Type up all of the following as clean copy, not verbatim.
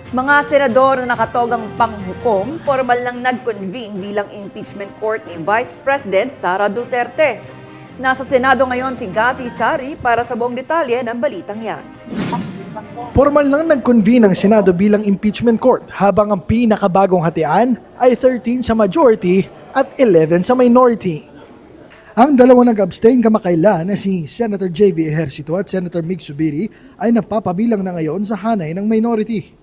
Mga senador na nakatogang panghukom, formal lang nag-convene bilang impeachment court ni Vice President Sara Duterte. Nasa Senado ngayon si Gazi Sari para sa buong detalye ng balitang yan. Formal nang nag-convene ang Senado bilang impeachment court habang ang pinakabagong hatian ay 13 sa majority at 11 sa minority. Ang dalawa nag-abstain kamakailan na si Senator J.V. Ejercito at Senator Mig Zubiri ay napapabilang na ngayon sa hanay ng minority.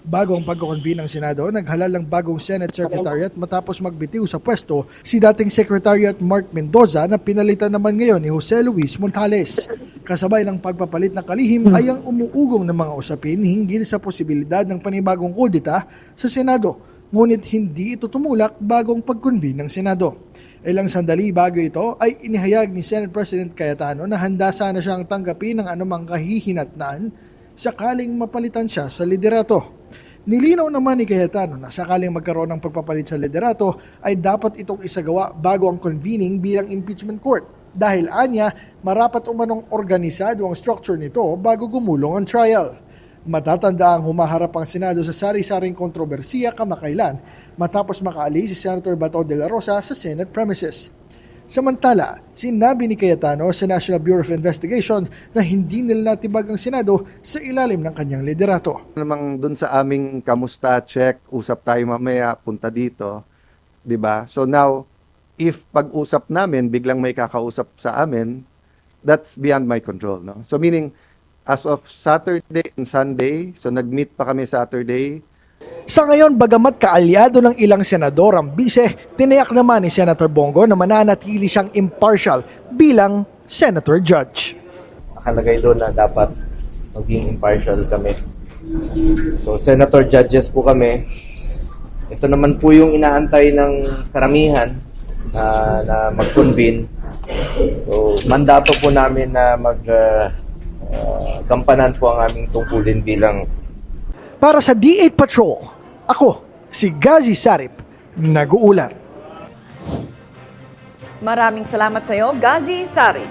Bago ang pagko-convene ng Senado, naghalal ng bagong Senate Secretariat matapos magbitiw sa pwesto si dating Secretariat Mark Mendoza na pinalitan naman ngayon ni Jose Luis Montales. Kasabay ng pagpapalit ng kalihim ay ang umuugong ng mga usapin hinggil sa posibilidad ng panibagong kudita sa Senado, ngunit hindi ito tumulak bagong pag-convene ng Senado. Ilang sandali bago ito ay inihayag ni Senate President Cayetano na handa sana siyang tanggapin ng anumang kahihinatnan sakaling mapalitan siya sa liderato. Nilinaw naman ni Cayetano na sakaling magkaroon ng pagpapalit sa liderato ay dapat itong isagawa bago ang convening bilang impeachment court dahil anya marapat umanong organisado ang structure nito bago gumulong ang trial. Matatanda ang humaharap ang Senado sa sari-saring kontrobersiya kamakailan matapos makaalis si Senator Bato de la Rosa sa Senate premises. Samantala, sinabi ni Cayetano sa National Bureau of Investigation na hindi nila natibag ang Senado sa ilalim ng kanyang liderato. Namang dun sa aming kamusta check, usap tayo mamaya, punta dito, 'di ba? So now, if pag-usap namin biglang may kakausap sa amin, that's beyond my control, no? So meaning as of Saturday and Sunday, so nag-meet pa kami Saturday. Sa ngayon, bagamat kaalyado ng ilang senador ang bise, tinayak naman ni Senator Bongo na mananatili siyang impartial bilang senator judge. Nakalagay doon na dapat maging impartial kami. So, senator judges po kami. Ito naman po yung inaantay ng karamihan na mag-convene. So, mandato po namin na gampanan po ang aming tungkulin bilang. Para sa D8 Patrol, ako, si Gazi Sarip, nag-uulat. Maraming salamat sa iyo, Gazi Sari.